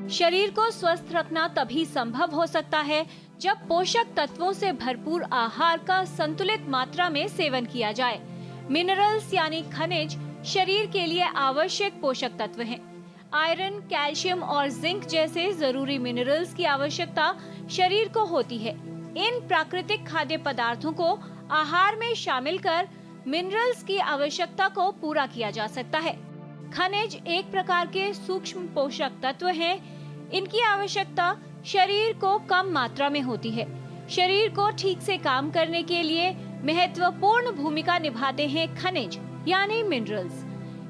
शरीर को स्वस्थ रखना तभी संभव हो सकता है जब पोषक तत्वों से भरपूर आहार का संतुलित मात्रा में सेवन किया जाए। मिनरल्स यानी खनिज शरीर के लिए आवश्यक पोषक तत्व हैं। आयरन, कैल्शियम और जिंक जैसे जरूरी मिनरल्स की आवश्यकता शरीर को होती है। इन प्राकृतिक खाद्य पदार्थों को आहार में शामिल कर मिनरल्स की आवश्यकता को पूरा किया जा सकता है। खनिज एक प्रकार के सूक्ष्म पोषक तत्व हैं। इनकी आवश्यकता शरीर को कम मात्रा में होती है। शरीर को ठीक से काम करने के लिए महत्वपूर्ण भूमिका निभाते हैं खनिज यानी मिनरल्स।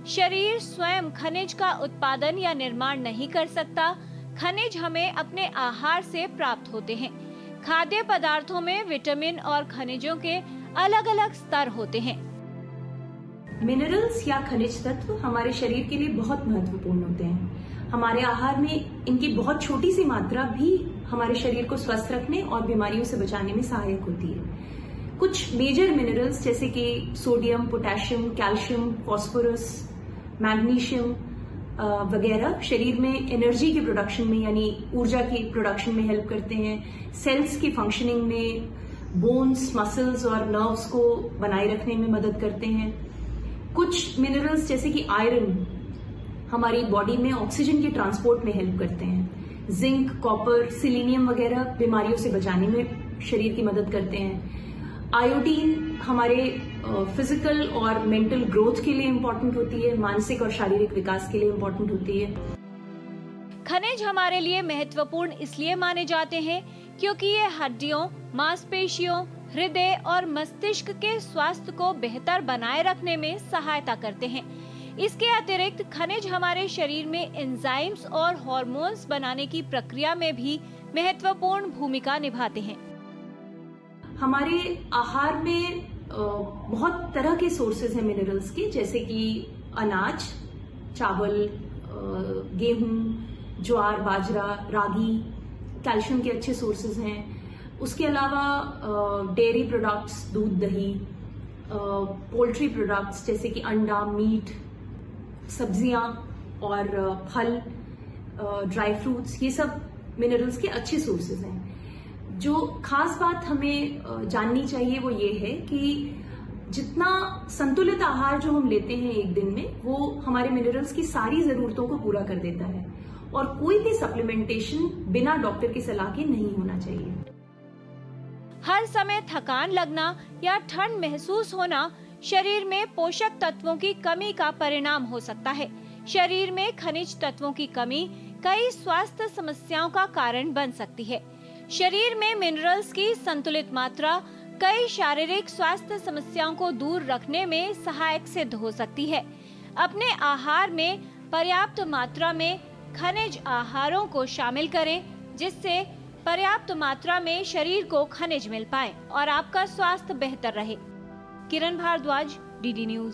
शरीर स्वयं खनिज का उत्पादन या निर्माण नहीं कर सकता। खनिज हमें अपने आहार से प्राप्त होते हैं। खाद्य पदार्थों में विटामिन और खनिजों के अलग अलग स्तर होते हैं। मिनरल्स या खनिज तत्व हमारे शरीर के लिए बहुत महत्वपूर्ण होते हैं। हमारे आहार में इनकी बहुत छोटी सी मात्रा भी हमारे शरीर को स्वस्थ रखने और बीमारियों से बचाने में सहायक होती है। कुछ मेजर मिनरल्स जैसे कि sodium, potassium, calcium, phosphorus, magnesium वगैरह शरीर में एनर्जी के प्रोडक्शन में यानी ऊर्जा की प्रोडक्शन में हेल्प करते हैं। सेल्स की फंक्शनिंग में, बोन्स, मसल्स और नर्व्स को बनाए रखने में मदद करते हैं। कुछ मिनरल्स जैसे कि आयरन हमारी बॉडी में ऑक्सीजन के ट्रांसपोर्ट में हेल्प करते हैं। जिंक, कॉपर, सिलीनियम वगैरह बीमारियों से बचाने में शरीर की मदद करते हैं। आयोडीन हमारे फिजिकल और मेंटल ग्रोथ के लिए इम्पोर्टेंट होती है, मानसिक और शारीरिक विकास के लिए इम्पोर्टेंट होती है। खनिज हमारे लिए महत्वपूर्ण इसलिए माने जाते हैं क्योंकि ये हड्डियों, मांसपेशियों, हृदय और मस्तिष्क के स्वास्थ्य को बेहतर बनाए रखने में सहायता करते हैं। इसके अतिरिक्त खनिज हमारे शरीर में एंजाइम्स और हार्मोन्स बनाने की प्रक्रिया में भी महत्वपूर्ण भूमिका निभाते हैं। हमारे आहार में बहुत तरह के सोर्सेज हैं मिनरल्स के, जैसे कि अनाज, चावल, गेहूं, ज्वार, बाजरा, रागी, कैल्शियम के अच्छे सोर्सेज हैं। उसके अलावा डेयरी प्रोडक्ट्स, दूध, दही, पोल्ट्री प्रोडक्ट्स जैसे कि अंडा, मीट, सब्जियां और फल, ड्राई फ्रूट्स, ये सब मिनरल्स के अच्छे सोर्सेज हैं। जो खास बात हमें जाननी चाहिए वो ये है कि जितना संतुलित आहार जो हम लेते हैं एक दिन में, वो हमारे मिनरल्स की सारी जरूरतों को पूरा कर देता है और कोई भी सप्लीमेंटेशन बिना डॉक्टर की सलाह के नहीं होना चाहिए। हर समय थकान लगना या ठंड महसूस होना शरीर में पोषक तत्वों की कमी का परिणाम हो सकता है। शरीर में खनिज तत्वों की कमी कई स्वास्थ्य समस्याओं का कारण बन सकती है। शरीर में मिनरल्स की संतुलित मात्रा कई शारीरिक स्वास्थ्य समस्याओं को दूर रखने में सहायक सिद्ध हो सकती है। अपने आहार में पर्याप्त मात्रा में खनिज आहारों को शामिल करें, जिससे पर्याप्त मात्रा में शरीर को खनिज मिल पाए और आपका स्वास्थ्य बेहतर रहे। किरण भारद्वाज, डीडी न्यूज।